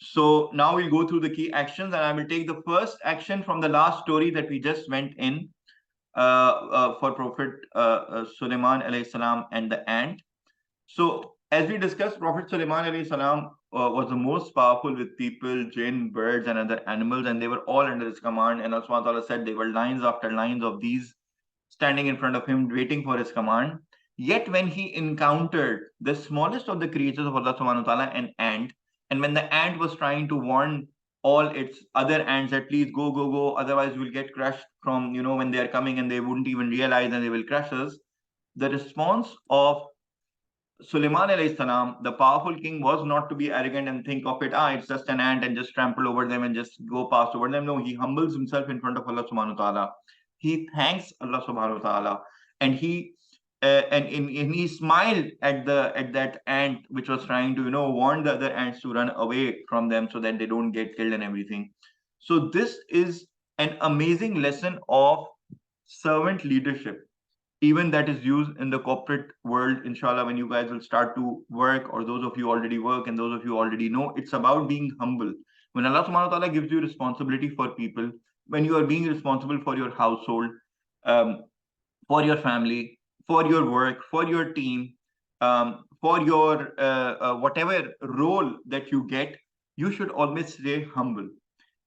So now we'll go through the key actions, and I will take the first action from the last story that we just went in for Prophet Sulaiman alayhi salam and the ant. So as we discussed, Prophet Sulaiman alayhi salam was the most powerful with people, jinn, birds, and other animals, and they were all under his command. And Allah SWT said they were lines after lines of these standing in front of him, waiting for his command. Yet when he encountered the smallest of the creatures of Allah SWT, an ant, and when the ant was trying to warn all its other ants that please go, go, go, otherwise we'll get crushed from, when they are coming, and they wouldn't even realize and they will crush us. The response of Sulaiman alayhi salam, the powerful king, was not to be arrogant and think of it, it's just an ant, and just trample over them and just go past over them. No, he humbles himself in front of Allah subhanahu wa ta'ala. He thanks Allah subhanahu wa ta'ala, and he he smiled at that ant which was trying to warn the other ants to run away from them so that they don't get killed and everything. So this is an amazing lesson of servant leadership, even that is used in the corporate world. Inshallah, when you guys will start to work, or those of you already work and those of you already know, it's about being humble. When Allah subhanahu wa ta'ala gives you responsibility for people, when you are being responsible for your household, for your family, for your work, for your team, for your whatever role that you get, you should always stay humble.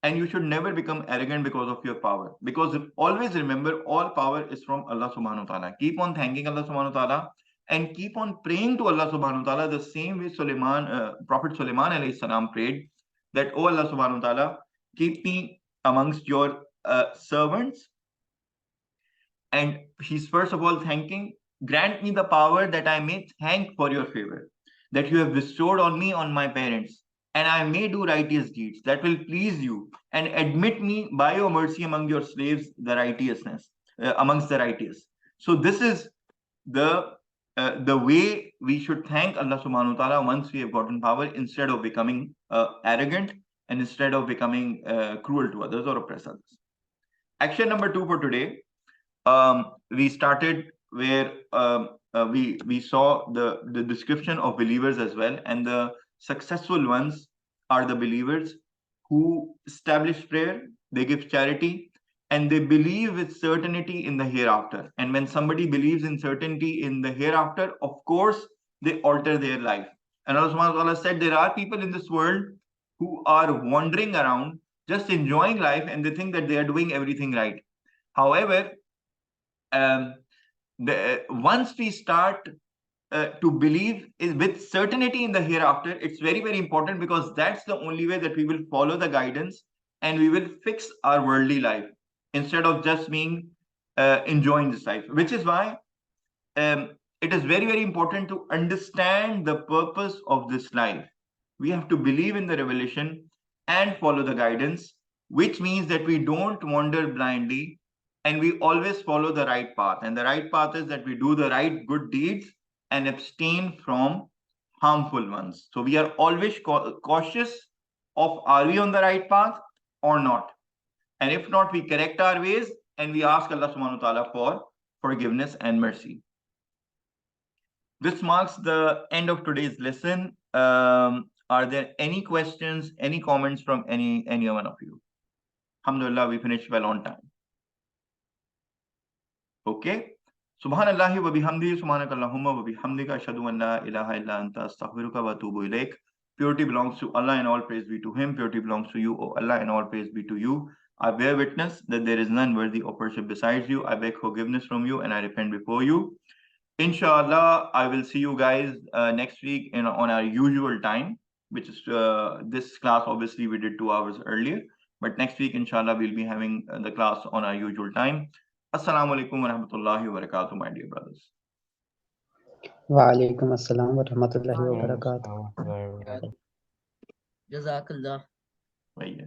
And you should never become arrogant because of your power. Because always remember, all power is from Allah subhanahu wa ta'ala. Keep on thanking Allah subhanahu wa ta'ala, and keep on praying to Allah subhanahu wa ta'ala the same way Prophet Sulaiman alayhi salam prayed that, oh Allah subhanahu wa ta'ala, keep me amongst your servants. And he's first of all thanking, grant me the power that I may thank for your favor, that you have bestowed on me, on my parents, and I may do righteous deeds that will please you, and admit me by your mercy among your slaves, the righteousness, amongst the righteous. So this is the way we should thank Allah subhanahu wa ta'ala once we have gotten power, instead of becoming arrogant, and instead of becoming cruel to others or oppress others. Action number 2 for today. We started where we saw the description of believers as well, and the successful ones are the believers who establish prayer, they give charity, and they believe with certainty in the hereafter. And when somebody believes in certainty in the hereafter, of course they alter their life. And Allah subhanahu wa ta'ala said there are people in this world who are wandering around just enjoying life, and they think that they are doing everything right. However, once we start to believe with certainty in the hereafter, it's very, very important, because that's the only way that we will follow the guidance and we will fix our worldly life, instead of just being enjoying this life. Which is why it is very, very important to understand the purpose of this life. We have to believe in the revelation and follow the guidance, which means that we don't wander blindly, and we always follow the right path. And the right path is that we do the right good deeds and abstain from harmful ones. So we are always cautious of, are we on the right path or not? And if not, we correct our ways and we ask Allah subhanahu wa ta'ala for forgiveness and mercy. This marks the end of today's lesson. Are there any questions, any comments from any one of you? Alhamdulillah, we finished well on time. Okay. Subhanallahi wa bihamdihi, subhanakallahumma wa bihamdika, ashhadu an la ilaha illa anta, astaghfiruka wa atubu ilaik. Purity belongs to Allah and all praise be to Him. Purity belongs to you, O Allah, and all praise be to you. I bear witness that there is none worthy of worship besides you. I beg forgiveness from you and I repent before you. Inshallah, I will see you guys next week on our usual time, which is this class. Obviously, we did 2 hours earlier, but next week, inshallah, we'll be having the class on our usual time. Assalamu alaikum wa rahmatullahi wa barakatuh, my dear brothers. Wa alaikum assalam wa rahmatullahi wa barakatuh. Jazakallah. Right.